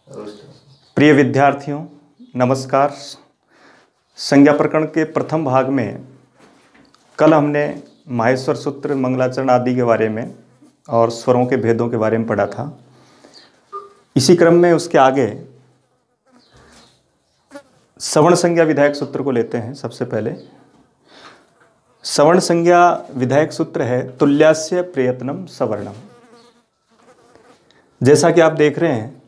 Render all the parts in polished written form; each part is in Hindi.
प्रिय विद्यार्थियों, नमस्कार। संज्ञा प्रकरण के प्रथम भाग में कल हमने माहेश्वर सूत्र, मंगलाचरण आदि के बारे में और स्वरों के भेदों के बारे में पढ़ा था। इसी क्रम में उसके आगे सवर्ण संज्ञा विधायक सूत्र को लेते हैं। सबसे पहले सवर्ण संज्ञा विधायक सूत्र है तुल्यास्य प्रयत्नम सवर्णम। जैसा कि आप देख रहे हैं,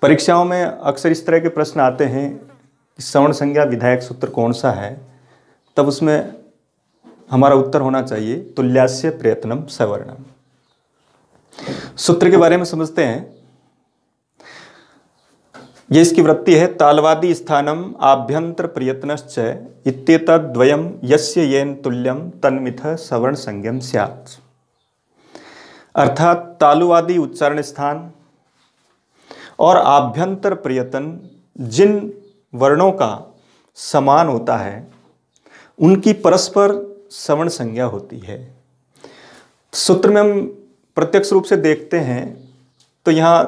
परीक्षाओं में अक्सर इस तरह के प्रश्न आते हैं कि सवर्ण संज्ञा विधायक सूत्र कौन सा है, तब उसमें हमारा उत्तर होना चाहिए तुल्यास्य प्रयत्नम सवर्णम। सूत्र के बारे में समझते हैं। ये इसकी वृत्ति है तालवादी स्थानम आभ्यंतर प्रयत्नश्च इत्येतद्द्वयम् यस्य येन तुल्यम तन्मिथ सवर्ण संज्ञम स्यात्। अर्थात तालुवादी उच्चारण स्थान और आभ्यंतर प्रयत्न जिन वर्णों का समान होता है उनकी परस्पर सवर्ण संज्ञा होती है। सूत्र में हम प्रत्यक्ष रूप से देखते हैं तो यहाँ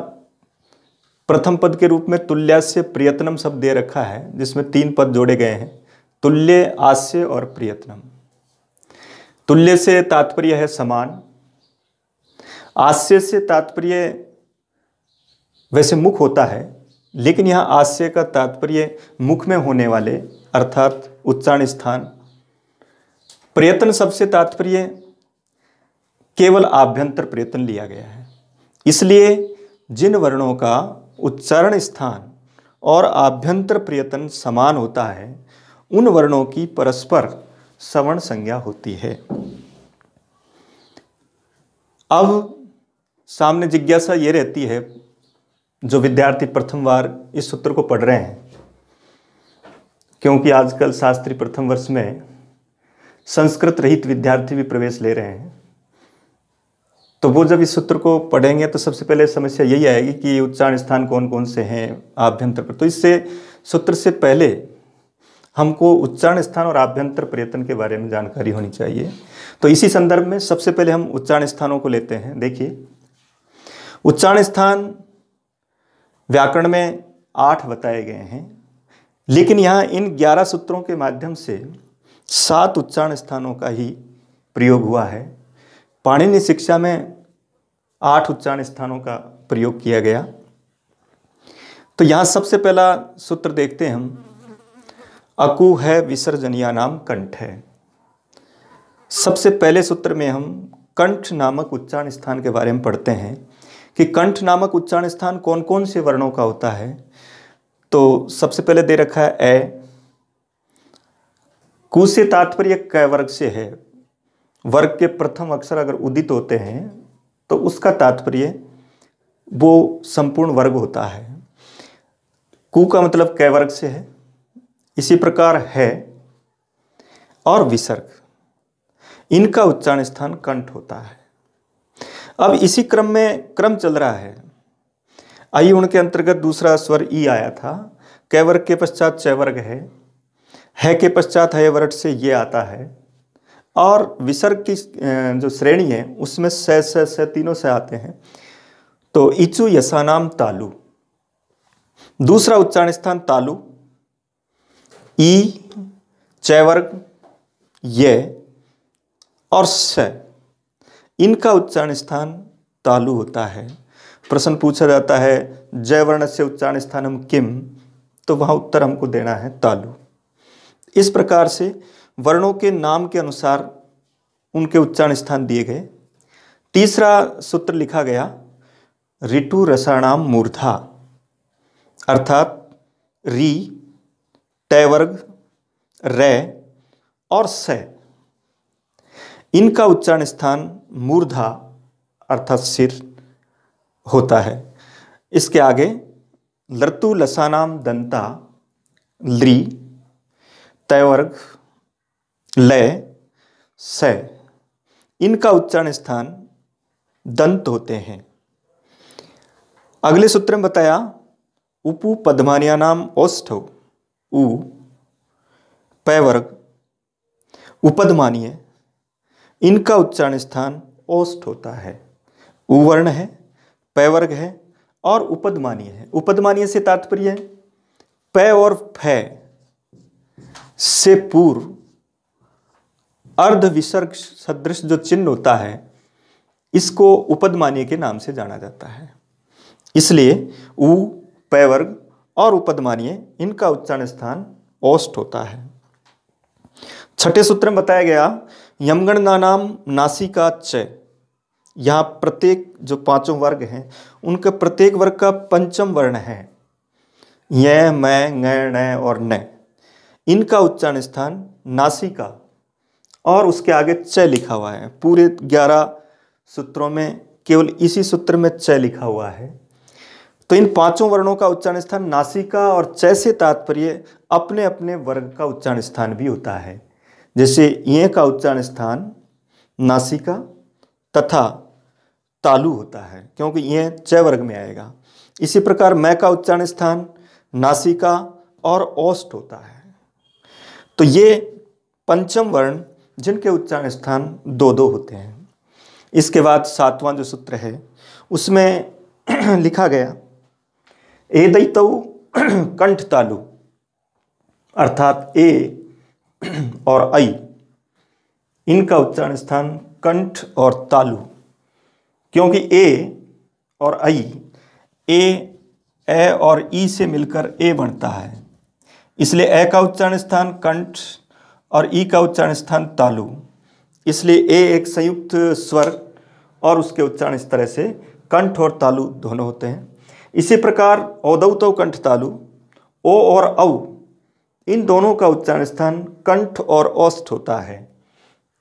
प्रथम पद के रूप में तुल्यास्य प्रयत्नम शब्द दे रखा है, जिसमें 3 पद जोड़े गए हैं, तुल्य, आस्य और प्रयत्नम। तुल्य से तात्पर्य है समान, आस्य से तात्पर्य वैसे मुख होता है, लेकिन यहाँ आस्य का तात्पर्य मुख में होने वाले अर्थात उच्चारण स्थान। प्रयत्न शब्द से तात्पर्य केवल आभ्यंतर प्रयत्न लिया गया है। इसलिए जिन वर्णों का उच्चारण स्थान और आभ्यंतर प्रयत्न समान होता है उन वर्णों की परस्पर सवर्ण संज्ञा होती है। अब सामने जिज्ञासा ये रहती है, जो विद्यार्थी प्रथम बार इस सूत्र को पढ़ रहे हैं, क्योंकि आजकल शास्त्री प्रथम वर्ष में संस्कृत रहित विद्यार्थी भी प्रवेश ले रहे हैं, तो वो जब इस सूत्र को पढ़ेंगे तो सबसे पहले समस्या यही आएगी कि उच्चारण स्थान कौन कौन से हैं, आभ्यंतर। तो इससे सूत्र से पहले हमको उच्चारण स्थान और आभ्यंतर प्रयत्न के बारे में जानकारी होनी चाहिए। तो इसी संदर्भ में सबसे पहले हम उच्चारण स्थानों को लेते हैं। देखिए, उच्चारण स्थान व्याकरण में 8 बताए गए हैं, लेकिन यहाँ इन 11 सूत्रों के माध्यम से 7 उच्चारण स्थानों का ही प्रयोग हुआ है। पाणिनि शिक्षा में 8 उच्चारण स्थानों का प्रयोग किया गया। तो यहाँ सबसे पहला सूत्र देखते हैं हम, अकु है विसर्जनीया नाम कंठ है। सबसे पहले सूत्र में हम कंठ नामक उच्चारण स्थान के बारे में पढ़ते हैं कि कंठ नामक उच्चारण स्थान कौन कौन से वर्णों का होता है। तो सबसे पहले दे रखा है ए। कु से तात्पर्य क वर्ग से है। वर्ग के प्रथम अक्षर अगर उदित होते हैं तो उसका तात्पर्य वो संपूर्ण वर्ग होता है। कु का मतलब क वर्ग से है। इसी प्रकार है और विसर्ग, इनका उच्चारण स्थान कंठ होता है। अब इसी क्रम में क्रम चल रहा है। आई उण के अंतर्गत दूसरा स्वर ई आया था। क वर्ग के पश्चात च वर्ग है के पश्चात है वर्ग से ये आता है, और विसर्ग की जो श्रेणी है उसमें स तीनों से आते हैं। तो इचु यसानाम तालु, दूसरा उच्चारण स्थान तालु। ई, च वर्ग, ये और स, इनका उच्चारण स्थान तालु होता है। प्रश्न पूछा जाता है जय वर्ण से उच्चारण स्थानम किम, तो वहाँ उत्तर हमको देना है तालु। इस प्रकार से वर्णों के नाम के अनुसार उनके उच्चारण स्थान दिए गए। तीसरा सूत्र लिखा गया ऋतु रसाणाम मूर्धा, अर्थात री, ट वर्ग, रे और स, इनका उच्चारण स्थान मूर्धा अर्थात सिर होता है। इसके आगे लृतु लसानाम दंता, ली, तय वर्ग, लय, स, इनका उच्चारण स्थान दंत होते हैं। अगले सूत्र में बताया उपु पद्मानिया नाम ओष्ठौ, उ, पय वर्ग, उपदमानीय, इनका उच्चारण स्थान ओष्ठ होता है। उ वर्ण है, पय वर्ग है और उपदमानीय है। उपदमानीय से तात्पर्य है प और फ से पूर्व अर्ध विसर्ग सदृश जो चिन्ह होता है इसको उपदमानीय के नाम से जाना जाता है। इसलिए उ, प वर्ग और उपदमानीय इनका उच्चारण स्थान ओष्ठ होता है। छठे सूत्र में बताया गया यमगणना नाम नासिका च। यहाँ प्रत्येक जो पांचों वर्ग हैं उनका प्रत्येक वर्ग का पंचम वर्ण है य, मैं, ng, न और न। इनका उच्चारण स्थान नासिका और उसके आगे च लिखा हुआ है। पूरे 11 सूत्रों में केवल इसी सूत्र में च लिखा हुआ है। तो इन पांचों वर्णों का उच्चारण स्थान नासिका और च से तात्पर्य अपने अपने वर्ग का उच्चारण स्थान भी होता है। जैसे ये का उच्चारण स्थान नासिका तथा तालु होता है क्योंकि ये च वर्ग में आएगा। इसी प्रकार मैं का उच्चारण स्थान नासिका और ओष्ठ होता है। तो ये पंचम वर्ण जिनके उच्चारण स्थान 2-2 होते हैं। इसके बाद 7वां जो सूत्र है उसमें लिखा गया एदैतौ कंठ तालु अर्थात ए और ऐ इनका उच्चारण स्थान कंठ और तालु, क्योंकि ए और ऐ ए और ई से मिलकर ए बनता है। इसलिए ए का उच्चारण स्थान कंठ और ई का उच्चारण स्थान तालु। इसलिए ए एक संयुक्त स्वर और उसके उच्चारण इस तरह से कंठ और तालु दोनों होते हैं। इसी प्रकार औदौ तो कंठ तालु, ओ और औ इन दोनों का उच्चारण स्थान कंठ और ओष्ठ होता है।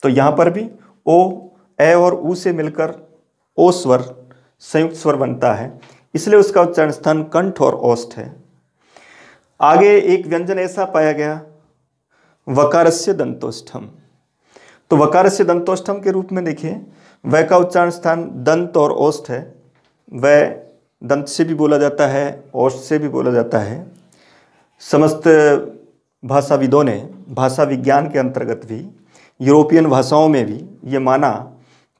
तो यहाँ पर भी ओ, ए और ऊ से मिलकर ओ स्वर संयुक्त स्वर बनता है, इसलिए उसका उच्चारण स्थान कंठ और ओष्ठ है। आगे एक व्यंजन ऐसा पाया गया वकारस्य दंतोष्ठम। तो वकारस्य दंतोष्ठम के रूप में देखिए वह का उच्चारण स्थान दंत और ओष्ठ है। वह दंत से भी बोला जाता है, ओष्ठ से भी बोला जाता है। समस्त भाषाविदों ने भाषा विज्ञान के अंतर्गत भी यूरोपियन भाषाओं में भी ये माना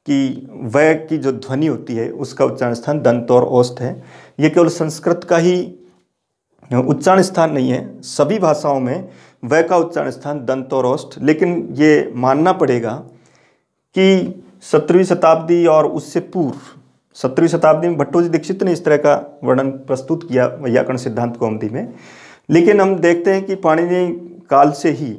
कि वह की जो ध्वनि होती है उसका उच्चारण स्थान दंत और ओष्ठ है। ये केवल संस्कृत का ही उच्चारण स्थान नहीं है, सभी भाषाओं में वह का उच्चारण स्थान दंत और ओष्ठ। लेकिन ये मानना पड़ेगा कि 17वीं शताब्दी और उससे पूर्व 17वीं शताब्दी में भट्टोजी दीक्षित ने इस तरह का वर्णन प्रस्तुत किया वैयाकरण सिद्धांत कौमुदी में। लेकिन हम देखते हैं कि पाणिनि काल से ही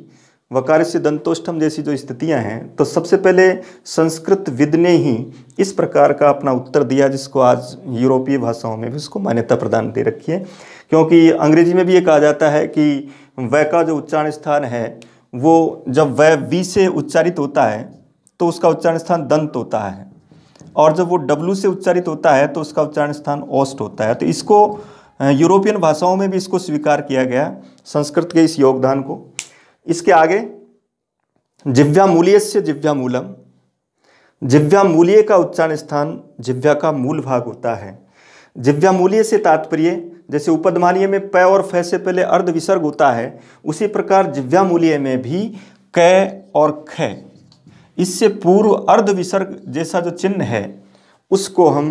वकारस्य दंतोष्ठम जैसी जो स्थितियां हैं, तो सबसे पहले संस्कृत विद ने ही इस प्रकार का अपना उत्तर दिया, जिसको आज यूरोपीय भाषाओं में भी उसको मान्यता प्रदान दे रखी है। क्योंकि अंग्रेजी में भी ये कहा जाता है कि वह का जो उच्चारण स्थान है वो जब वह वी से उच्चारित होता है तो उसका उच्चारण स्थान दंत होता है, और जब वो डब्लू से उच्चारित होता है तो उसका उच्चारण स्थान ओष्ठ होता है। तो इसको यूरोपियन भाषाओं में भी इसको स्वीकार किया गया, संस्कृत के इस योगदान को। इसके आगे जिह्वामूल्यस्य जिह्वामूलम, जिह्वामूल्य का उच्चारण स्थान जिह्वा का मूल भाग होता है। जिह्वामूल्य से तात्पर्य जैसे उपदमानीय में प और फ से पहले अर्ध विसर्ग होता है, उसी प्रकार जिह्वामूल्य में भी क और ख इससे पूर्व अर्ध विसर्ग जैसा जो चिन्ह है उसको हम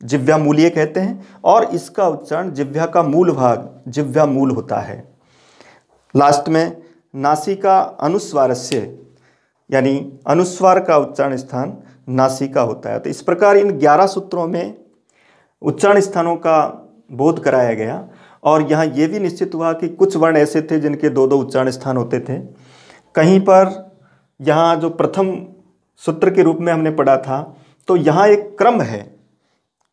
जिह्वामूल्य कहते हैं, और इसका उच्चारण जिह्वा का मूल भाग जिह्वामूल होता है। लास्ट में नासिका अनुस्वारस्य यानी अनुस्वार का उच्चारण स्थान नासिका होता है। तो इस प्रकार इन 11 सूत्रों में उच्चारण स्थानों का बोध कराया गया, और यहाँ ये भी निश्चित हुआ कि कुछ वर्ण ऐसे थे जिनके 2-2 उच्चारण स्थान होते थे। कहीं पर यहाँ जो प्रथम सूत्र के रूप में हमने पढ़ा था, तो यहाँ एक क्रम है,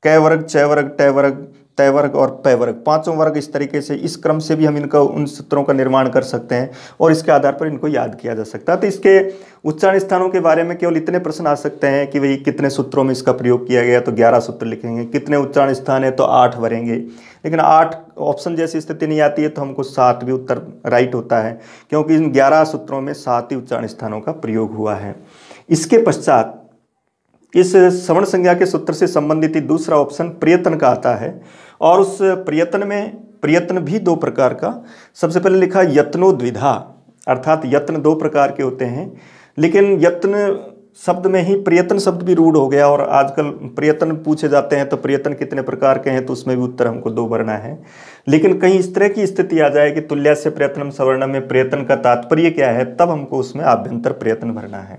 क वर्ग, च वर्ग, ट वर्ग, त वर्ग और प वर्ग, 5 वर्ग। इस तरीके से इस क्रम से भी हम इनका उन सूत्रों का निर्माण कर सकते हैं और इसके आधार पर इनको याद किया जा सकता है। तो इसके उच्चारण स्थानों के बारे में केवल इतने प्रश्न आ सकते हैं कि भाई कितने सूत्रों में इसका प्रयोग किया गया, तो 11 सूत्र लिखेंगे। कितने उच्चारण स्थान है, तो 8 भरेंगे। लेकिन 8 ऑप्शन जैसी स्थिति नहीं आती है तो हमको 7 भी उत्तर राइट होता है, क्योंकि इन 11 सूत्रों में 7 ही उच्चारण स्थानों का प्रयोग हुआ है। इसके पश्चात इस सवर्ण संज्ञा के सूत्र से संबंधित ही दूसरा ऑप्शन प्रयत्न का आता है, और उस प्रयत्न में प्रयत्न भी 2 प्रकार का। सबसे पहले लिखा यत्नो द्विधा, अर्थात यत्न 2 प्रकार के होते हैं, लेकिन यत्न शब्द में ही प्रयत्न शब्द भी रूढ़ हो गया, और आजकल प्रयत्न पूछे जाते हैं तो प्रयत्न कितने प्रकार के हैं, तो उसमें भी उत्तर हमको 2 भरना है। लेकिन कहीं इस तरह की स्थिति आ जाए कि तुल्यस्य प्रयत्नम सवर्णम में प्रयत्न का तात्पर्य क्या है, तब हमको उसमें आभ्यंतर प्रयत्न भरना है।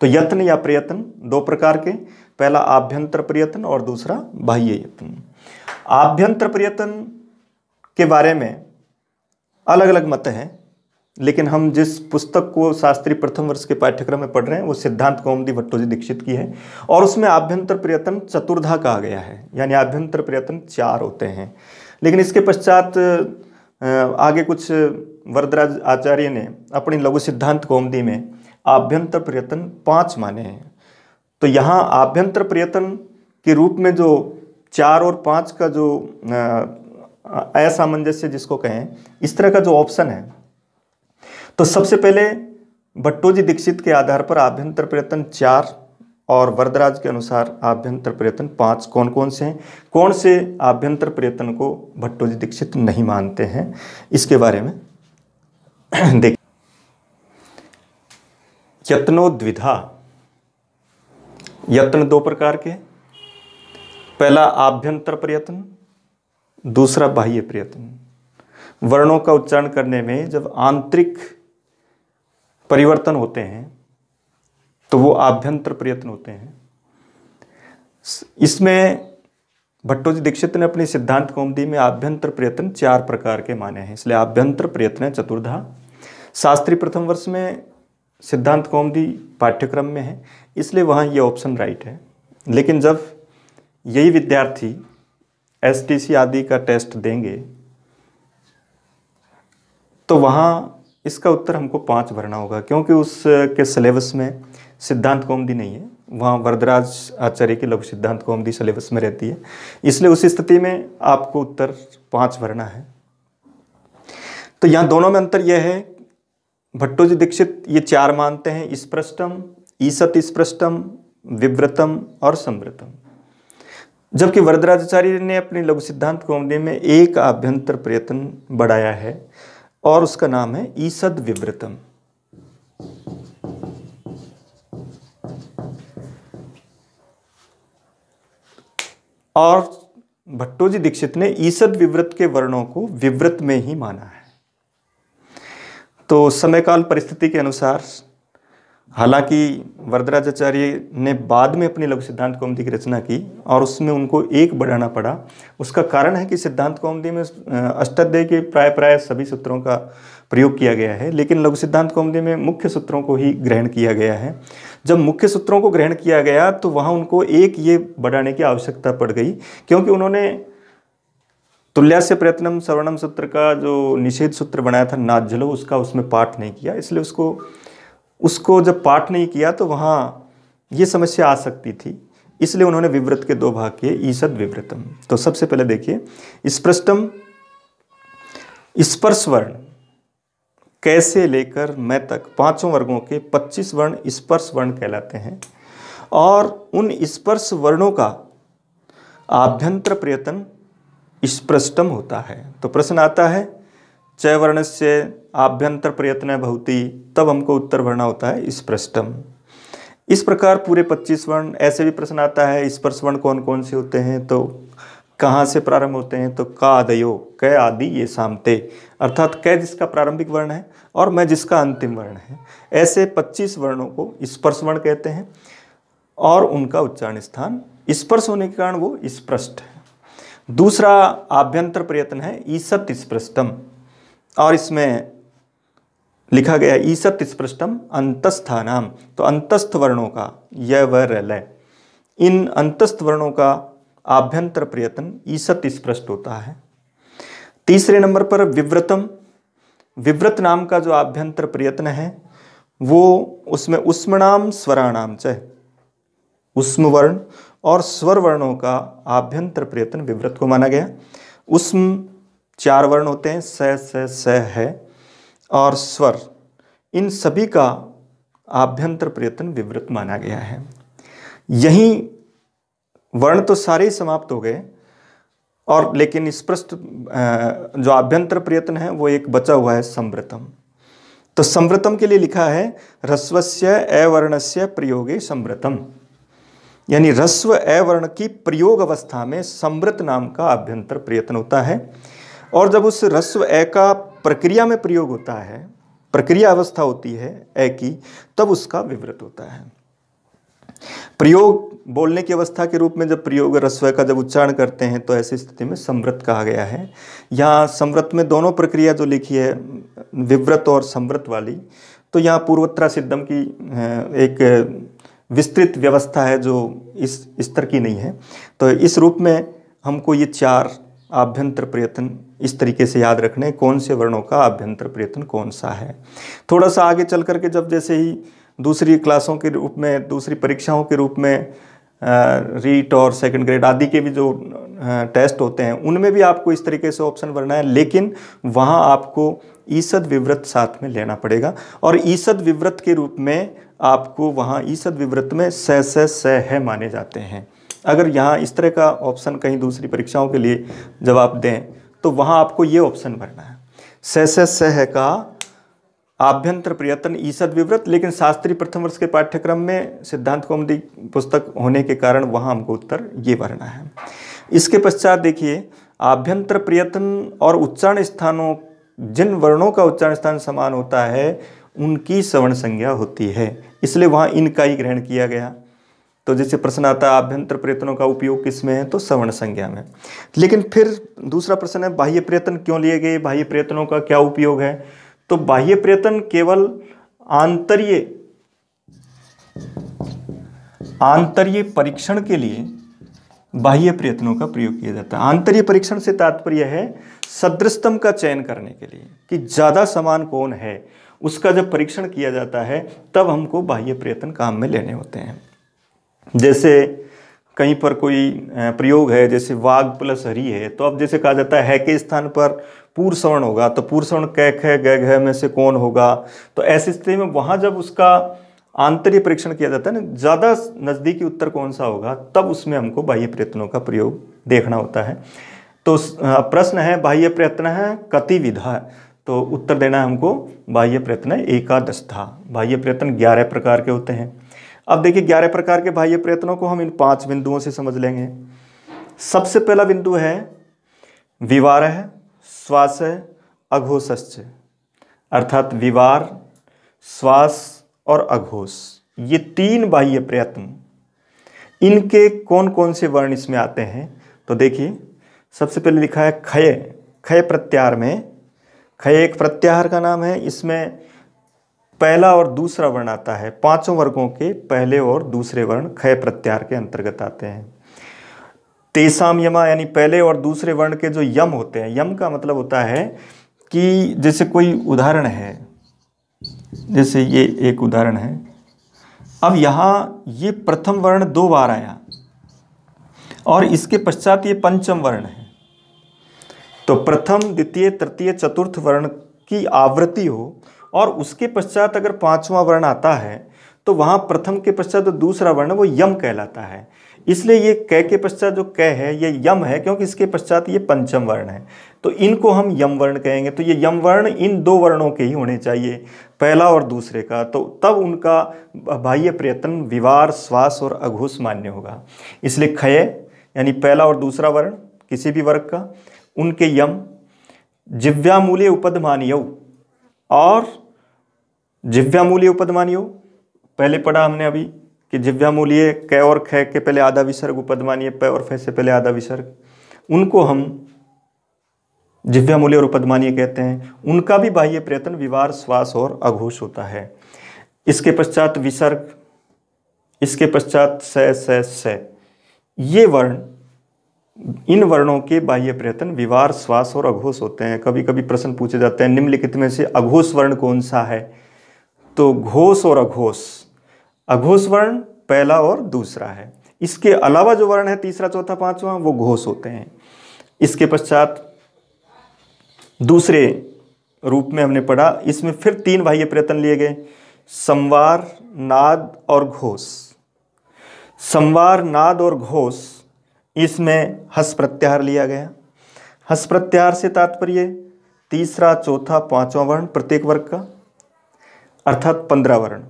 तो यत्न या प्रयत्न 2 प्रकार के, पहला आभ्यंतर प्रयत्न और दूसरा बाह्य यत्न। आभ्यंतर प्रयत्न के बारे में अलग अलग मत हैं, लेकिन हम जिस पुस्तक को शास्त्री प्रथम वर्ष के पाठ्यक्रम में पढ़ रहे हैं वो सिद्धांत कौमुदी भट्टोजी दीक्षित की है, और उसमें आभ्यंतर प्रयत्न चतुर्धा कहा गया है, यानी आभ्यंतर प्रयत्न 4 होते हैं। लेकिन इसके पश्चात आगे कुछ वरदराज आचार्य ने अपनी लघु सिद्धांत कौमुदी में आभ्यंतर प्रयत्न 5 माने हैं। तो यहाँ आभ्यंतर प्रयत्न के रूप में जो 4 और 5 का जो असामंजस्य जिसको कहें, इस तरह का जो ऑप्शन है, तो सबसे पहले भट्टोजी दीक्षित के आधार पर आभ्यंतर प्रयत्न 4 और वरदराज के अनुसार आभ्यंतर प्रयत्न 5 कौन कौन से हैं, कौन से आभ्यंतर प्रयत्न को भट्टोजी दीक्षित नहीं मानते हैं, इसके बारे में देखिए। यत्नोद्विधा, यत्न 2 प्रकार के, पहला आभ्यंतर प्रयत्न, दूसरा बाह्य प्रयत्न। वर्णों का उच्चारण करने में जब आंतरिक परिवर्तन होते हैं तो वो आभ्यंतर प्रयत्न होते हैं। इसमें भट्टोजी दीक्षित ने अपनी सिद्धांत कौमुदी में आभ्यंतर प्रयत्न 4 प्रकार के माने हैं, इसलिए आभ्यंतर प्रयत्न है चतुर्धा। शास्त्री प्रथम वर्ष में सिद्धांत कौमुदी पाठ्यक्रम में है, इसलिए वहाँ ये ऑप्शन राइट है। लेकिन जब यही विद्यार्थी STC आदि का टेस्ट देंगे तो वहाँ इसका उत्तर हमको 5 भरना होगा, क्योंकि उसके सिलेबस में सिद्धांत कौमुदी नहीं है, वहाँ वरदराज आचार्य की लघु सिद्धांत कौमुदी सिलेबस में रहती है, इसलिए उस स्थिति में आपको उत्तर 5 भरना है। तो यहाँ दोनों में अंतर यह है, भट्टोजी दीक्षित ये 4 मानते हैं, स्पृष्टम, ईसत स्पृष्टम, विव्रतम और संवृतम, जबकि वरदराजाचार्य ने अपनी लघु सिद्धांत कौमुदी में एक आभ्यंतर प्रयत्न बढ़ाया है और उसका नाम है ईसद विव्रतम। और भट्टोजी दीक्षित ने ईसद विव्रत के वर्णों को विव्रत में ही माना है। तो समय काल परिस्थिति के अनुसार, हालांकि वरदराजाचार्य ने बाद में अपनी लघु सिद्धांत कौमुदी की रचना की और उसमें उनको एक बढ़ाना पड़ा। उसका कारण है कि सिद्धांत कौमुदी में अष्टाध्यायी के प्राय सभी सूत्रों का प्रयोग किया गया है, लेकिन लघु सिद्धांत कौमुदी में मुख्य सूत्रों को ही ग्रहण किया गया है। जब मुख्य सूत्रों को ग्रहण किया गया तो वहाँ उनको एक ये बढ़ाने की आवश्यकता पड़ गई, क्योंकि उन्होंने तुल्यस्य प्रयत्नम सवर्णम सूत्र का जो निषेध सूत्र बनाया था नाज्जलो, उसका उसमें पाठ नहीं किया, इसलिए उसको जब पाठ नहीं किया तो वहाँ ये समस्या आ सकती थी, इसलिए उन्होंने विव्रत के 2 भाग किए, ईसद विव्रतम। तो सबसे पहले देखिए, स्पृष्टम, स्पर्श वर्ण कैसे लेकर मैं तक 5 वर्गों के 25 वर्ण स्पर्श वर्ण कहलाते हैं, और उन स्पर्श वर्णों का आभ्यंतर प्रयत्न स्पृष्टम होता है। तो प्रश्न आता है चय वर्ण से आभ्यंतर प्रयत्न भवति, तब हमको उत्तर भरना होता है स्पृष्टम। इस प्रकार पूरे 25 वर्ण। ऐसे भी प्रश्न आता है स्पर्श वर्ण कौन कौन से होते हैं, तो कहाँ से प्रारंभ होते हैं, तो का आदयो, क आदि ये सामते, अर्थात क जिसका प्रारंभिक वर्ण है और मैं जिसका अंतिम वर्ण है, ऐसे 25 वर्णों को स्पर्श वर्ण कहते हैं और उनका उच्चारण स्थान स्पर्श होने के कारण वो स्पष्ट है। दूसरा आभ्यंतर प्रयत्न है ईसत स्पृष्टम, और इसमें लिखा गया ईसत स्पृष्टम अंतस्थानाम, तो अंतस्थ वर्णों का य व र ल, इन अंतस्थ वर्णों का आभ्यंतर प्रयत्न ईसत स्पृष्ट होता है। तीसरे नंबर पर विव्रतम, विव्रत नाम का जो आभ्यंतर प्रयत्न है वो उसमें उस्मणाम स्वराणाम च, उस्म वर्ण और स्वर वर्णों का आभ्यंतर प्रयत्न विव्रत को माना गया। उस्म 4 वर्ण होते हैं, स है, और स्वर, इन सभी का आभ्यंतर प्रयत्न विव्रत माना गया है। यही वर्ण तो सारे ही समाप्त हो गए, और लेकिन स्पष्ट जो आभ्यंतर प्रयत्न है वो एक बचा हुआ है संवृतम। तो संवृतम के लिए लिखा है ह्रस्वस्य अवर्णस्य प्रयोगे संवृतम, यानी ह्रस्व अवर्ण की प्रयोग अवस्था में संवृत नाम का अभ्यंतर प्रयत्न होता है। और जब उस ह्रस्व अ का प्रक्रिया में प्रयोग होता है, प्रक्रिया अवस्था होती है अ की, तब उसका विवृत होता है। प्रयोग बोलने की अवस्था के रूप में जब प्रयोग ह्रस्व का जब उच्चारण करते हैं तो ऐसी स्थिति में संवृत कहा गया है। यहाँ संवृत में दोनों प्रक्रिया जो लिखी है विवृत और संवृत वाली, तो यहाँ पूर्वोत्तरा सिद्धम की एक विस्तृत व्यवस्था है जो इस स्तर की नहीं है। तो इस रूप में हमको ये 4 आभ्यंतर प्रयत्न इस तरीके से याद रखने, कौन से वर्णों का आभ्यंतर प्रयत्न कौन सा है। थोड़ा सा आगे चल करके जब जैसे ही दूसरी क्लासों के रूप में, दूसरी परीक्षाओं के रूप में रीट और सेकंड ग्रेड आदि के भी जो टेस्ट होते हैं उनमें भी आपको इस तरीके से ऑप्शन भरना है, लेकिन वहाँ आपको ईसद विवृत साथ में लेना पड़ेगा। और ईसद विवृत के रूप में आपको वहाँ ईसद विवृत में स है माने जाते हैं। अगर यहाँ इस तरह का ऑप्शन कहीं दूसरी परीक्षाओं के लिए जवाब दें तो वहाँ आपको ये ऑप्शन भरना है स है का आभ्यंतर प्रयत्न ईसद विवृत। लेकिन शास्त्री प्रथम वर्ष के पाठ्यक्रम में सिद्धांत कौमुदी पुस्तक होने के कारण वहाँ हमको उत्तर ये भरना है। इसके पश्चात देखिए आभ्यंतर प्रयत्न और उच्चारण स्थानों, जिन वर्णों का उच्चारण स्थान समान होता है उनकी सवर्ण संज्ञा होती है, इसलिए वहाँ इनका ही ग्रहण किया गया। तो जैसे प्रश्न आता है आभ्यंतर प्रयत्नों का उपयोग किस में है, तो सवर्ण संज्ञा में। लेकिन फिर दूसरा प्रश्न है बाह्य प्रयत्न क्यों लिए गए, बाह्य प्रयत्नों का क्या उपयोग है। तो बाह्य प्रयत्न केवल आंतर्य परीक्षण के लिए बाह्य प्रयत्नों का प्रयोग किया जाता है। आंतर्य परीक्षण से तात्पर्य है सदृशतम का चयन करने के लिए कि ज़्यादा समान कौन है, उसका जब परीक्षण किया जाता है तब हमको बाह्य प्रयत्न काम में लेने होते हैं। जैसे कहीं पर कोई प्रयोग है, जैसे वाघ प्लस हरी है, तो अब जैसे कहा जाता है के स्थान पर पूर्व सवर्ण होगा, तो पूर्व सवर्ण क ख ग घ में से कौन होगा। तो ऐसी स्थिति में वहाँ जब उसका आंतर्य परीक्षण किया जाता है ना, ज़्यादा नज़दीकी उत्तर कौन सा होगा, तब उसमें हमको बाह्य प्रयत्नों का प्रयोग देखना होता है। तो प्रश्न है बाह्य प्रयत्न है कतिविधा, तो उत्तर देना है हमको बाह्य प्रयत्न एकादश था। बाह्य प्रयत्न 11 प्रकार के होते हैं। अब देखिए 11 प्रकार के बाह्य प्रयत्नों को हम इन 5 बिंदुओं से समझ लेंगे। सबसे पहला बिंदु है विवारः, श्वासः, अघोषश्च, अर्थात विवार, श्वास और अघोष, ये 3 बाह्य प्रयत्न, इनके कौन कौन से वर्ण इसमें आते हैं। तो देखिए सबसे पहले लिखा है खय। खय प्रत्याहार में, खय एक प्रत्याहार का नाम है, इसमें पहला और दूसरा वर्ण आता है। 5 वर्गों के पहले और दूसरे वर्ण खय प्रत्याहार के अंतर्गत आते हैं। तेसाम यमा, यानी पहले और दूसरे वर्ण के जो यम होते हैं, यम का मतलब होता है कि जैसे कोई उदाहरण है, जैसे ये एक उदाहरण है। अब यहाँ ये प्रथम वर्ण 2 बार आया और इसके पश्चात ये पंचम वर्ण है। तो प्रथम, द्वितीय, तृतीय, चतुर्थ वर्ण की आवृत्ति हो और उसके पश्चात अगर 5वां वर्ण आता है तो वहाँ प्रथम के पश्चात जो दूसरा वर्ण वो यम कहलाता है। इसलिए ये क के पश्चात जो क है ये यम है, क्योंकि इसके पश्चात ये पंचम वर्ण है, तो इनको हम यम वर्ण कहेंगे। तो ये यम वर्ण इन 2 वर्णों के ही होने चाहिए, पहला और दूसरे का, तो तब उनका बाह्य प्रयत्न विवार, श्वास और अघोष मान्य होगा। इसलिए खय यानी पहला और दूसरा वर्ण किसी भी वर्ग का, उनके यम। जिव्यामूल्य उपदमानियौ, और जिव्यामूल्य उपदमानियौ पहले पढ़ा हमने अभी कि जिव्यामूल्य क और ख के पहले आधा विसर्ग, उपदमानीय प और फ से पहले आधा विसर्ग, उनको हम जिव्यामूल्य और उपदमानीय कहते हैं। उनका भी बाह्य प्रयत्न विवार, श्वास और अघोष होता है। इसके पश्चात विसर्ग, इसके पश्चात स, ये वर्ण, इन वर्णों के बाह्य प्रयत्न विवार, श्वास और अघोष होते हैं। कभी कभी प्रश्न पूछे जाते हैं निम्नलिखित में से अघोष वर्ण कौन सा है, तो घोष और अघोष, अघोष वर्ण पहला और दूसरा है। इसके अलावा जो वर्ण है तीसरा, चौथा, पांचवा, वो घोष होते हैं। इसके पश्चात दूसरे रूप में हमने पढ़ा, इसमें फिर 3 बाह्य प्रयत्न लिए गए, संवार, नाद और घोष। संवार, नाद और घोष, इसमें हस प्रत्याहार लिया गया। हस प्रत्याहार से तात्पर्य तीसरा, चौथा, 5वां वर्ण प्रत्येक वर्ग का, अर्थात 15 वर्ण,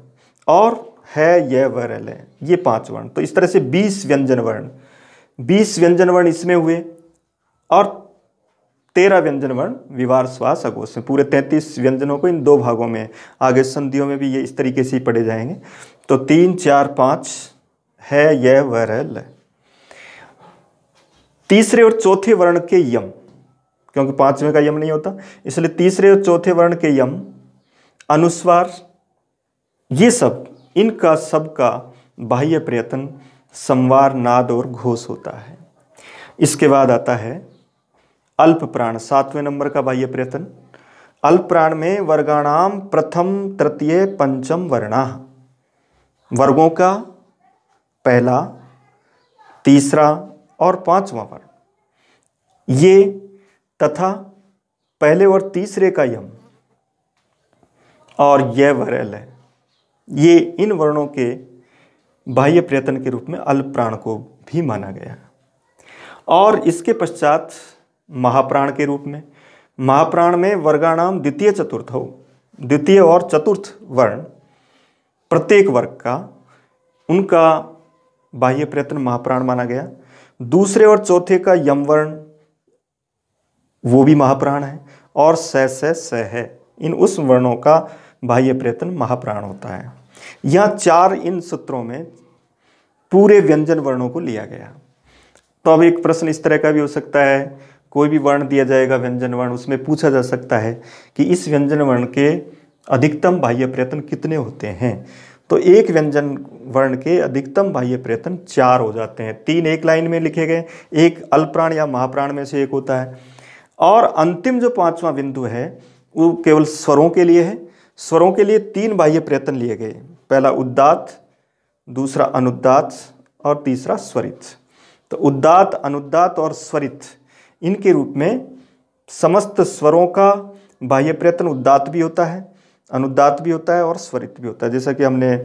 और है, यह, वह, रह, ये 5 वर्ण। तो इस तरह से 20 व्यंजन वर्ण, 20 व्यंजन वर्ण इसमें हुए, और 13 व्यंजन वर्ण विवार श्वास अघोष में। पूरे 33 व्यंजनों को इन 2 भागों में, आगे संधियों में भी ये इस तरीके से ही पढ़े जाएंगे। तो 3, 4, 5 है, यह, वह, रह, ल। तीसरे और चौथे वर्ण के यम, क्योंकि 5वें का यम नहीं होता, इसलिए तीसरे और चौथे वर्ण के यम, अनुस्वार, ये सब, इनका सबका बाह्य प्रयत्न संवार, नाद और घोष होता है। इसके बाद आता है अल्प प्राण, 7वें नंबर का बाह्य प्रयत्न। अल्प प्राण में वर्गाणाम प्रथम तृतीय पंचम वर्णा, वर्गों का पहला, तीसरा और 5वां वर्ण, ये तथा पहले और तीसरे का यम और यह, वह, रह, ल, ये इन वर्णों के बाह्य प्रयत्न के रूप में अल्प प्राण को भी माना गया। और इसके पश्चात महाप्राण के रूप में, महाप्राण में वर्गाणाम द्वितीय चतुर्थ हो, द्वितीय और चतुर्थ वर्ण, प्रत्येक वर्ग का, उनका बाह्य प्रयत्न महाप्राण माना गया। दूसरे और चौथे का यम वर्ण, वो भी महाप्राण है, और स है, इन उस वर्णों का बाह्य प्रयत्न महाप्राण होता है। यहाँ 4 इन सूत्रों में पूरे व्यंजन वर्णों को लिया गया। तो अब एक प्रश्न इस तरह का भी हो सकता है, कोई भी वर्ण दिया जाएगा व्यंजन वर्ण, उसमें पूछा जा सकता है कि इस व्यंजन वर्ण के अधिकतम बाह्य प्रयत्न कितने होते हैं। तो एक व्यंजन वर्ण के अधिकतम बाह्य प्रयत्न 4 हो जाते हैं। 3 एक लाइन में लिखे गए, एक अल्पप्राण या महाप्राण में से एक होता है, और अंतिम जो 5वां बिंदु है वो केवल स्वरों के लिए है। स्वरों के लिए 3 बाह्य प्रयत्न लिए गए, पहला उद्दात, दूसरा अनुद्दात और तीसरा स्वरित। तो उद्दात, अनुद्दात और स्वरित, इनके रूप में समस्त स्वरों का बाह्य प्रयत्न उद्दात भी होता है, अनुद्दात भी होता है और स्वरित भी होता है। जैसा कि हमने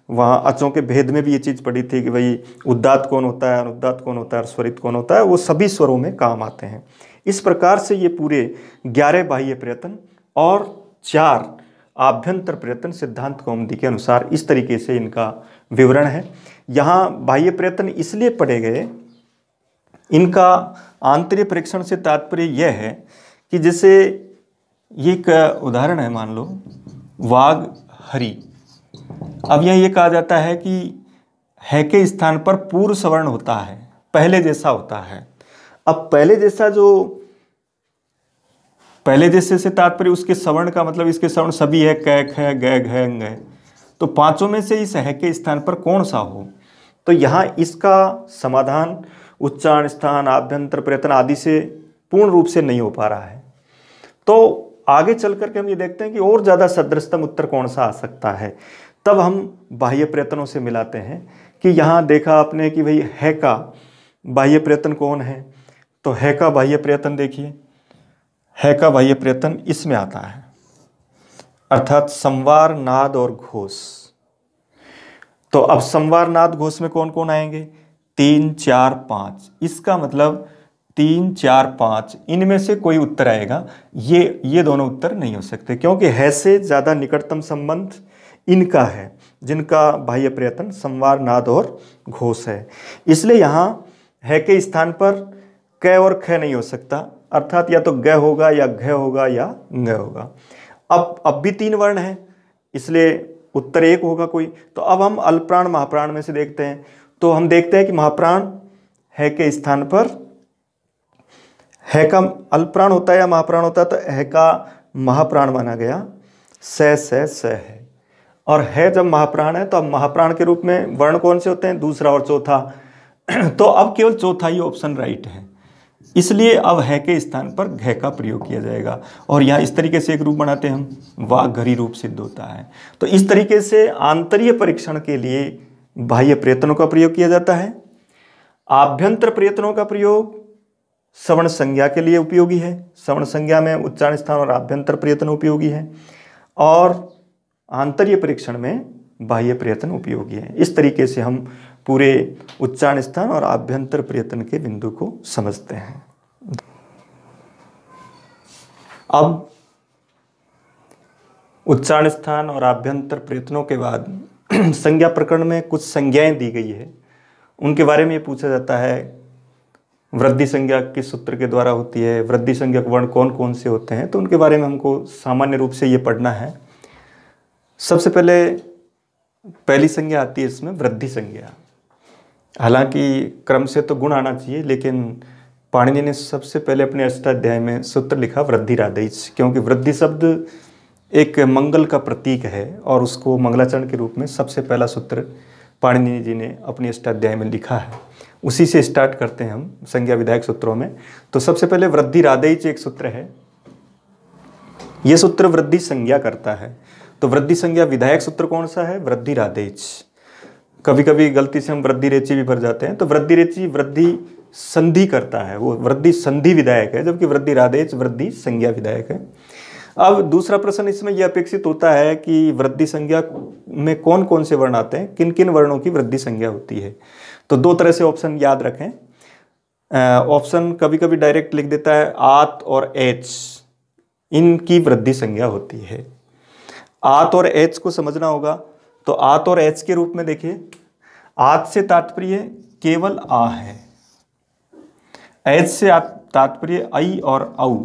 वहाँ अचों के भेद में भी ये चीज़ पढ़ी थी कि भाई उद्दात कौन होता है, अनुद्दात कौन होता है और स्वरित कौन होता है, वो सभी स्वरों में काम आते हैं। इस प्रकार से ये पूरे 11 बाह्य प्रयत्न और 4 आभ्यंतर प्रयत्न सिद्धांत कौमुदी के अनुसार इस तरीके से इनका विवरण है। यहाँ बाह्य प्रयत्न इसलिए पढ़े गए, इनका आंतरिक परीक्षण से तात्पर्य यह है कि जैसे ये एक उदाहरण है, मान लो वाघ, हरि। अब यह ये कहा जाता है कि है के स्थान पर पूर्व सवर्ण होता है, पहले जैसा होता है। अब पहले जैसा, जो पहले जैसे से तात्पर्य उसके सवर्ण का मतलब इसके सवर्ण सभी है, कै, ख, ग, घ, ng। तो 5 में से इस है के स्थान पर कौन सा हो, तो यहाँ इसका समाधान उच्चारण स्थान, आभ्यंतर प्रयत्न आदि से पूर्ण रूप से नहीं हो पा रहा है। तो आगे चल करके हम ये देखते हैं कि और ज़्यादा सदृशतम उत्तर कौन सा आ सकता है। तब हम बाह्य प्रयत्नों से मिलाते हैं कि यहाँ देखा आपने कि भाई है का बाह्य प्रयत्न कौन है, तो है का बाह्य प्रयत्न देखिए, है का बाह्य प्रयत्न इसमें आता है, अर्थात संवार, नाद और घोष। तो अब संवार, नाद, घोष में कौन कौन आएंगे, 3, 4, 5। इसका मतलब 3, 4, 5 इनमें से कोई उत्तर आएगा। ये दोनों उत्तर नहीं हो सकते, क्योंकि है से ज़्यादा निकटतम संबंध इनका है, जिनका बाह्य प्रयत्न संवार, नाद और घोष है। इसलिए यहाँ है के स्थान पर क और ख नहीं हो सकता, अर्थात या तो ग होगा या घ होगा या ng होगा। अब भी 3 वर्ण हैं, इसलिए उत्तर 1 होगा कोई। तो अब हम अल्पप्राण महाप्राण में से देखते हैं, तो हम देखते हैं कि महाप्राण है के स्थान पर है का अल्पप्राण होता है या महाप्राण होता है, तो है का महाप्राण माना गया, स है। और है जब महाप्राण है तो अब महाप्राण के रूप में वर्ण कौन से होते हैं, दूसरा और चौथा। तो अब केवल चौथा ही ऑप्शन राइट है, इसलिए अब है के स्थान पर घ का प्रयोग किया जाएगा। और यहाँ इस तरीके से एक रूप बनाते हैं हम, वाघ घरी रूप सिद्ध होता है। तो इस तरीके से आंतरीय परीक्षण के लिए बाह्य प्रयत्नों का प्रयोग किया जाता है। आभ्यंतर प्रयत्नों का प्रयोग सवर्ण संज्ञा के लिए उपयोगी है, सवर्ण संज्ञा में उच्चारण स्थान और आभ्यंतर प्रयत्न उपयोगी है, और आंतरीय परीक्षण में बाह्य प्रयत्न उपयोगी है। इस तरीके से हम पूरे उच्चारण स्थान और आभ्यंतर प्रयत्न के बिंदु को समझते हैं। अब उच्चारण स्थान और आभ्यंतर प्रयत्नों के बाद संज्ञा प्रकरण में कुछ संज्ञाएं दी गई है, उनके बारे में ये पूछा जाता है। वृद्धि संज्ञा किस सूत्र के द्वारा होती है, वृद्धि संज्ञक वर्ण कौन कौन से होते हैं, तो उनके बारे में हमको सामान्य रूप से ये पढ़ना है। सबसे पहले पहली संज्ञा आती है इसमें वृद्धि संज्ञा। हालांकि क्रम से तो गुण आना चाहिए, लेकिन पाणिनि ने सबसे पहले अपने अष्टाध्याय में सूत्र लिखा वृद्धि राधेच, क्योंकि वृद्धि शब्द एक मंगल का प्रतीक है और उसको मंगलाचरण के रूप में सबसे पहला सूत्र पाणिनि जी ने अपने अष्टाध्याय में लिखा है। उसी से स्टार्ट करते हैं हम संज्ञा विधायक सूत्रों में। तो सबसे पहले वृद्धि राधेच एक सूत्र है, यह सूत्र वृद्धि संज्ञा करता है। तो वृद्धि संज्ञा विधायक सूत्र कौन सा है, वृद्धि राधेच। कभी कभी गलती से हम वृद्धि रेची भी भर जाते हैं, तो वृद्धि रेची वृद्धि संधि करता है, वो वृद्धि संधि विधायक है, जबकि वृद्धि राधेच वृद्धि संज्ञा विधायक है। अब दूसरा प्रश्न इसमें यह अपेक्षित होता है कि वृद्धि संज्ञा में कौन कौन से वर्ण आते हैं, किन किन वर्णों की वृद्धि संज्ञा होती है। तो दो तरह से ऑप्शन याद रखें। ऑप्शन कभी कभी डायरेक्ट लिख देता है आत और एच, इनकी वृद्धि संज्ञा होती है। आत और एच को समझना होगा। तो आत और एच के रूप में देखिए, आत से तात्पर्य केवल आ है, एच से तात्पर्य ऐ और औ।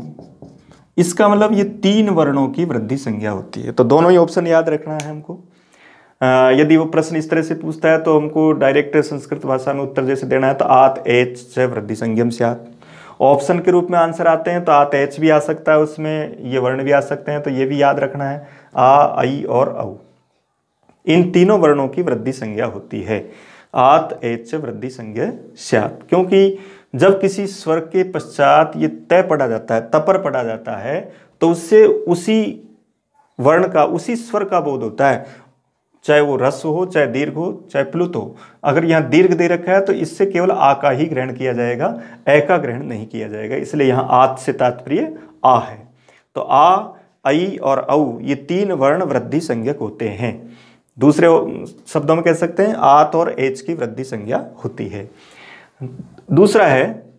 इसका मतलब ये तीन वर्णों की वृद्धि संज्ञा होती है। तो दोनों ही ऑप्शन याद रखना है हमको। यदि वो प्रश्न इस तरह से पूछता है तो हमको डायरेक्ट संस्कृत भाषा में उत्तर जैसे देना है, तो आत एच से वृद्धि संज्ञम स्यात्। ऑप्शन के रूप में आंसर आते हैं तो आत एच भी आ सकता है, उसमें ये वर्ण भी आ सकते हैं, तो ये भी याद रखना है, आ ऐ और औ। इन तीनों वर्णों की वृद्धि संज्ञा होती है। आत एच से वृद्धि संज्ञा स्यात्, क्योंकि जब किसी स्वर के पश्चात ये तय पढ़ा जाता है, तपर पढ़ा जाता है, तो उससे उसी वर्ण का, उसी स्वर का बोध होता है, चाहे वो रस्व हो, चाहे दीर्घ हो, चाहे प्लुत हो। अगर यहाँ दीर्घ दे रखा है तो इससे केवल आ का ही ग्रहण किया जाएगा, ए का ग्रहण नहीं किया जाएगा, इसलिए यहाँ आत से तात्पर्य आ है। तो आ, ऐ और औ ये तीन वर्ण वृद्धि संज्ञक होते हैं। दूसरे शब्दों में कह सकते हैं आत और एच की वृद्धि संज्ञा होती है। दूसरा है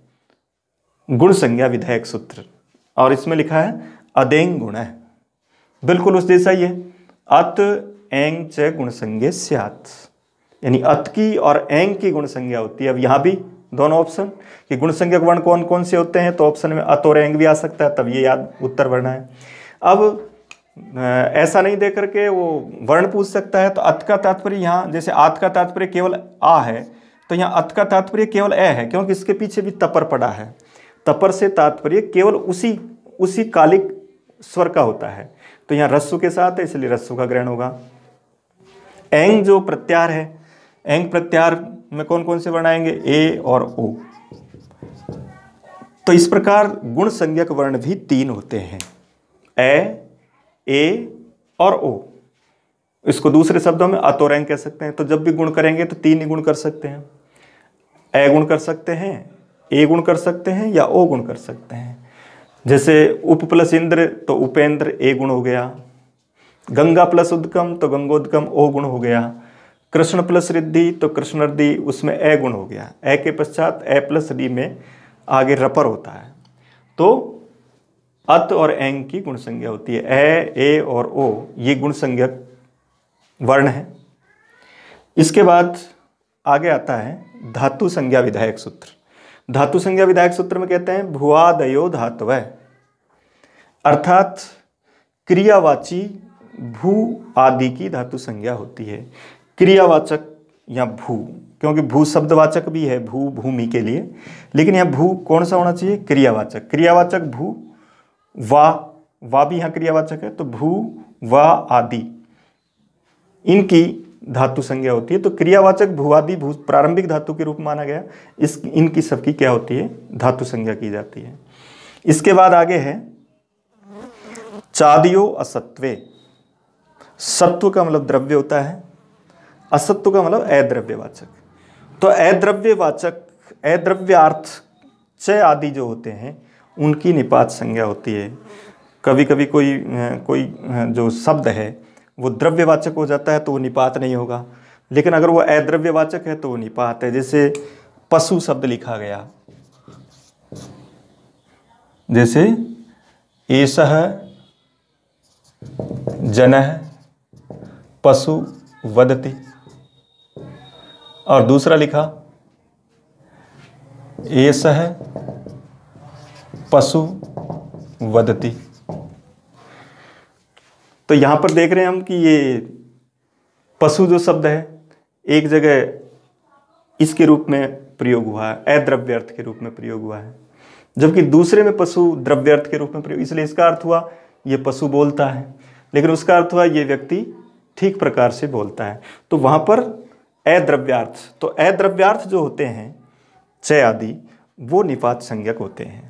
गुण संज्ञा विधायक सूत्र, और इसमें लिखा है अदेंग गुण है, बिल्कुल उस जैसा ही है। अत एंग च गुण संज्ञा स्यात्, यानी अत की और एंग की गुण संज्ञा होती है। अब यहाँ भी दोनों ऑप्शन कि गुण संज्ञक वर्ण कौन कौन से होते हैं, तो ऑप्शन में अत और एंग भी आ सकता है, तब ये याद उत्तर वर्ण है। अब ऐसा नहीं दे करके वो वर्ण पूछ सकता है, तो अत का तात्पर्य यहाँ, जैसे आत का तात्पर्य केवल आ है, तो यहाँ अत का तात्पर्य केवल ए है, क्योंकि इसके पीछे भी तपर पड़ा है। तपर से तात्पर्य केवल उसी कालिक स्वर का होता है, तो यहाँ रस्सु के साथ है, इसलिए रस्सु का ग्रहण होगा। एंग जो प्रत्यार है, एंग प्रत्यार में कौन कौन से वर्ण आएंगे, ए और ओ। तो इस प्रकार गुण संज्ञक वर्ण भी तीन होते हैं, ए और ओ। इसको दूसरे शब्दों में अत और एंग कह सकते हैं। तो जब भी गुण करेंगे तो तीन ही गुण कर सकते हैं, ए गुण कर सकते हैं, ए गुण कर सकते हैं, या ओ गुण कर सकते हैं। जैसे उप प्लस इंद्र तो उपेंद्र ए गुण हो गया, गंगा प्लस उद्गम तो गंगोद्गम ओ गुण हो गया, कृष्ण प्लस रिद्धि तो कृष्ण रिद्धि उसमें ए गुण हो गया। ए के पश्चात ए प्लस डी में आगे रपर होता है। तो अत और एंग की गुण संज्ञा होती है। ए और ओ ये गुण संज्ञक वर्ण है। इसके बाद आगे आता है धातु संज्ञा विधायक सूत्र। धातु संज्ञा विधायक सूत्र में कहते हैं भुआदयो धातवः, अर्थात क्रियावाची भू आदि की धातु संज्ञा होती है। क्रियावाचक या भू, क्योंकि भू शब्दवाचक भी है भू भूमि के लिए, लेकिन यहाँ भू कौन सा होना चाहिए, क्रियावाचक। क्रियावाचक भू, वा भी यहाँ क्रियावाचक है, तो भू वा आदि इनकी धातु संज्ञा होती है। तो क्रियावाचक भूआदि भू प्रारंभिक धातु के रूप में माना गया, इनकी सबकी क्या होती है, धातु संज्ञा की जाती है। इसके बाद आगे है चादियो असत्वे। सत्व का मतलब द्रव्य होता है, असत्व का मतलब अद्रव्यवाचक। तो अद्रव्यवाचक, अद्रव्यार्थ च आदि जो होते हैं उनकी निपात संज्ञा होती है। कभी कभी कोई जो शब्द है वो द्रव्यवाचक हो जाता है तो वो निपात नहीं होगा, लेकिन अगर वो अद्रव्यवाचक है तो वो निपात है। जैसे पशु शब्द लिखा गया, जैसे एषः जनः पशु वदति, और दूसरा लिखा एषः पशु वदति। तो यहां पर देख रहे हैं हम कि ये पशु जो शब्द है एक जगह इसके रूप में प्रयोग हुआ है, अद्रव्यर्थ के रूप में प्रयोग हुआ है, जबकि दूसरे में पशु द्रव्यर्थ के रूप में प्रयोग, इसलिए इसका अर्थ हुआ ये पशु बोलता है, लेकिन उसका अर्थ हुआ ये व्यक्ति ठीक प्रकार से बोलता है। तो वहां पर अद्रव्यार्थ, तो अद्रव्यार्थ जो होते हैं च आदि वो निपात संज्ञक होते हैं।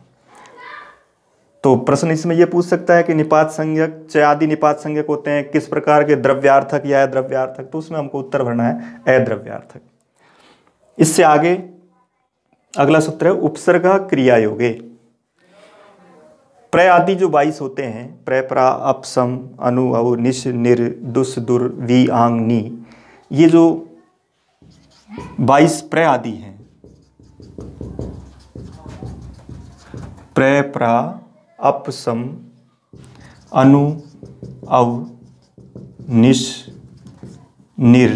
तो प्रश्न इसमें यह पूछ सकता है कि निपात संज्ञक च आदि निपात संज्ञक होते हैं किस प्रकार के, द्रव्यार्थक या अद्रव्यार्थक, तो उसमें हमको उत्तर भरना है अद्रव्यार्थक। इससे आगे अगला सूत्र है उपसर्ग क्रिया योगे। प्र आदि जो 22 होते हैं, प्र प्रा अप सम अनु अव निश निर दुस दुर वी आंग नी, ये जो 22 प्र आदि हैं, प्र प्रा अप सम अनु अव निश निर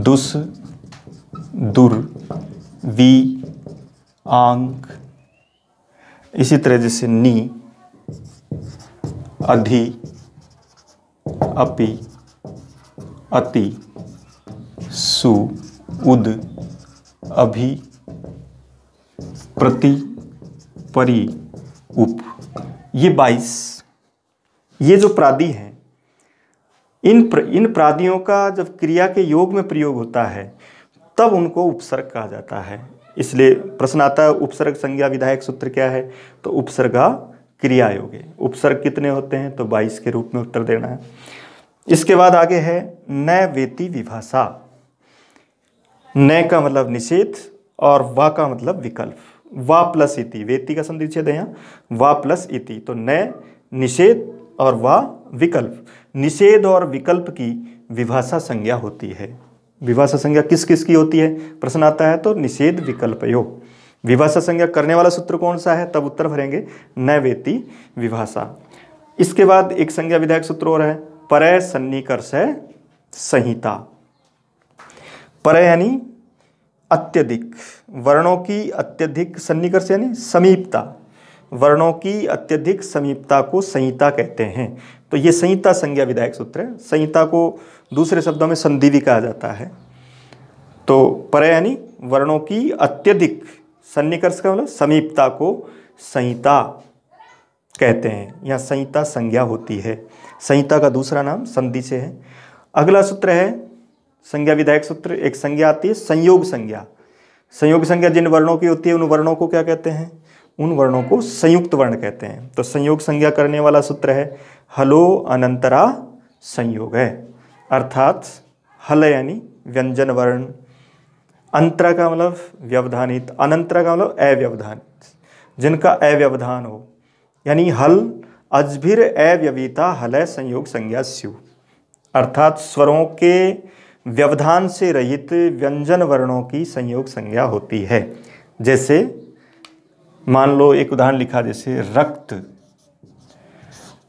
दुस दुर वी आंक, इसी तरह जैसे नी अधि अपि अति सु उद अभि प्रति परि उप, ये 22 ये जो प्रादि हैं, इन प्रादियों का जब क्रिया के योग में प्रयोग होता है तब उनको उपसर्ग कहा जाता है। इसलिए प्रश्न आता है उपसर्ग संज्ञा विधायक सूत्र क्या है, तो उपसर्गा क्रिया योगे। उपसर्ग कितने होते हैं, तो 22 के रूप में उत्तर देना है। इसके बाद आगे है न वेति विभाषा। न का मतलब निषेध और वा का मतलब विकल्प। वा प्लस इति, वेति का संधिच्छेद है यहाँ, वा प्लस इति, तो न निषेध और वा विकल्प। निषेध और विकल्प की विभाषा संज्ञा होती है। विभाषा संज्ञा किस किस की होती है प्रश्न आता है, तो निषेध विकल्पयो। विभाषा संज्ञा करने वाला सूत्र कौन सा है, तब उत्तर भरेंगे न वेति विभाषा। इसके बाद एक संज्ञा विधायक सूत्र और है परय सन्निकर्ष संहिता। परय यानी अत्यधिक, वर्णों की अत्यधिक, सन्निकर्ष यानी समीपता, वर्णों की अत्यधिक समीपता को संहिता कहते हैं। तो ये संहिता संज्ञा विधायक सूत्र है। संहिता को दूसरे शब्दों में संधि भी कहा जाता है। तो परय यानी वर्णों की अत्यधिक, सन्निकर्ष का मतलब समीपता को संहिता कहते हैं, यहाँ संहिता संज्ञा होती है। संहिता का दूसरा नाम संधि से है। अगला सूत्र है संज्ञा विधायक सूत्र। एक संज्ञा आती है संयोग संज्ञा। संयोग संज्ञा जिन वर्णों की होती है उन वर्णों को क्या कहते हैं, उन वर्णों को संयुक्त वर्ण कहते हैं। तो संयोग संज्ञा करने वाला सूत्र है हलो अनंतरा संयोग है, अर्थात हल यानी व्यंजन वर्ण, अंतरा का मतलब व्यवधानित, अनंतरा का मतलब अव्यवधानित, जिनका अव्यवधान हो, यानी हल अजभिर अव्यवीता हलय संयोग संज्ञा स्यु, अर्थात स्वरों के व्यवधान से रहित व्यंजन वर्णों की संयोग संज्ञा होती है। जैसे मान लो एक उदाहरण लिखा जैसे रक्त,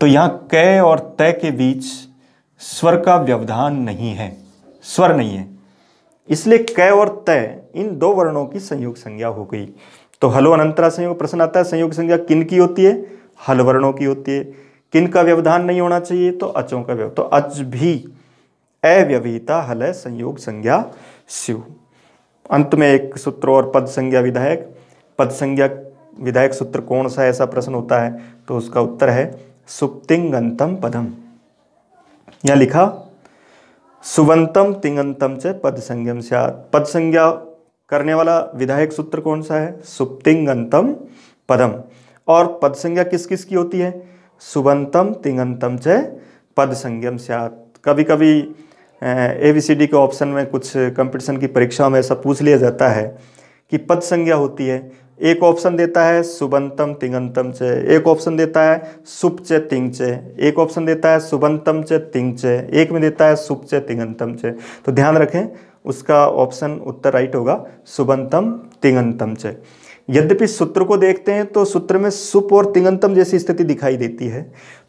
तो यहाँ क और तय के बीच स्वर का व्यवधान नहीं है, स्वर नहीं है, इसलिए क और तय इन दो वर्णों की संयोग संज्ञा हो गई। तो हलो अनंतरा संयोग प्रश्न आता है संयोग संज्ञा किन की होती है, हल वर्णों की होती है। किन का व्यवधान नहीं होना चाहिए, तो अचों का व्यवधान। तो अच भी अव्यवहिता हलय संयोग संज्ञा स्यु। अंत में एक सूत्र और पद संज्ञा विधायक। पद संज्ञा विधायक सूत्र कौन सा ऐसा प्रश्न होता है, तो उसका उत्तर है सुप्तिंगंतम पदम। यहाँ लिखा सुबंतम तिंगंतम च पद संज्ञम स्यात्। पद संज्ञा करने वाला विधायक सूत्र कौन सा है, सुप्तिंगंतम पदम। और पद संज्ञा किस किस की होती है, सुबंतम तिंगंतम च पद संज्ञम स्यात्। कभी कभी ABCD के ऑप्शन में कुछ कंपटीशन की परीक्षाओं में ऐसा पूछ लिया जाता है कि पद संज्ञा होती है। एक ऑप्शन देता है सुबंतम तिंगंतम च, एक ऑप्शन देता है सुप च तिंग च, एक ऑप्शन देता है सुबंतम च तिंग च, एक में देता है सुप च तिंगंतम च। तो ध्यान रखें उसका ऑप्शन उत्तर राइट होगा सुबंतम तिंगंतम च। यद्यपि सूत्र को देखते हैं तो सूत्र में सुप और तिङंतम जैसी स्थिति दिखाई देती है,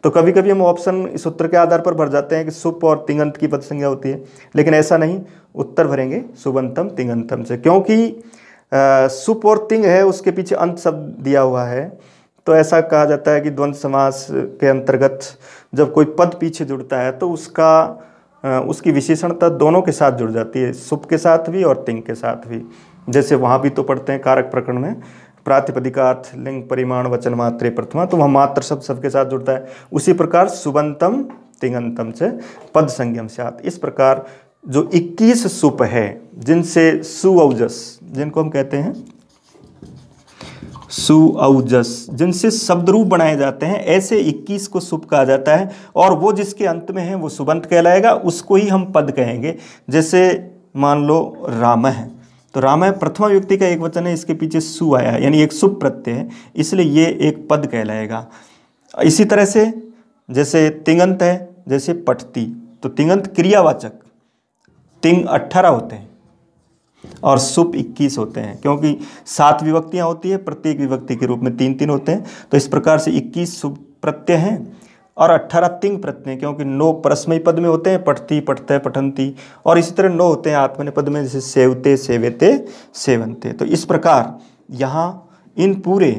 तो कभी कभी हम ऑप्शन सूत्र के आधार पर भर जाते हैं कि सुप और तिङंत की पद संज्ञा होती है, लेकिन ऐसा नहीं। उत्तर भरेंगे सुबंतम तिङंतम से, क्योंकि सुप और तिंग है उसके पीछे अंत शब्द दिया हुआ है। तो ऐसा कहा जाता है कि द्वंद्व समास के अंतर्गत जब कोई पद पीछे जुड़ता है तो उसकी विशेषणता दोनों के साथ जुड़ जाती है, सुप के साथ भी और तिंग के साथ भी। जैसे वहाँ भी तो पढ़ते हैं कारक प्रकरण में, प्रातिपदिकार्थ लिंग परिमाण वचन मात्रे प्रथमा, तो वहाँ मात्र शब्द सबके साथ जुड़ता है। उसी प्रकार सुबंतम तिङंतम से पद संज्ञम स्यात्। इस प्रकार जो 21 सुप है जिनसे सुऔजस, जिनको हम कहते हैं सुऔजस, जिनसे शब्द रूप बनाए जाते हैं, ऐसे 21 को सुप कहा जाता है। और वो जिसके अंत में है वो सुबंत कहलाएगा, उसको ही हम पद कहेंगे। जैसे मान लो राम है, तो राम है प्रथमा व्यक्ति का एक वचन है, इसके पीछे सु आया है, यानी एक सुप प्रत्यय है, इसलिए ये एक पद कहलाएगा। इसी तरह से जैसे तिङंत है, जैसे पठती, तो तिङंत क्रियावाचक, तिंग 18 होते हैं और सुप 21 होते हैं, क्योंकि 7 विभक्तियां होती है, प्रत्येक विभक्ति के रूप में 3-3 होते हैं। तो इस प्रकार से 21 सुप प्रत्यय हैं और 18 तिंग प्रत्यय, क्योंकि 9 परस्मयी पद में होते हैं, पठती, पठते, पठंती, और इसी तरह 9 होते हैं आत्मनेपद पद में, जैसे सेवते, सेवेते, सेवन्ते। तो इस प्रकार यहाँ इन पूरे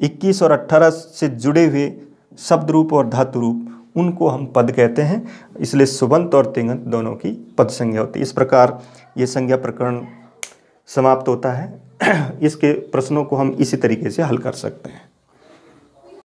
21 और 18 से जुड़े हुए शब्द रूप और धातु रूप, उनको हम पद कहते हैं। इसलिए सुबंत और तिङंत दोनों की पद संज्ञा होती है। इस प्रकार ये संज्ञा प्रकरण समाप्त होता है। इसके प्रश्नों को हम इसी तरीके से हल कर सकते हैं।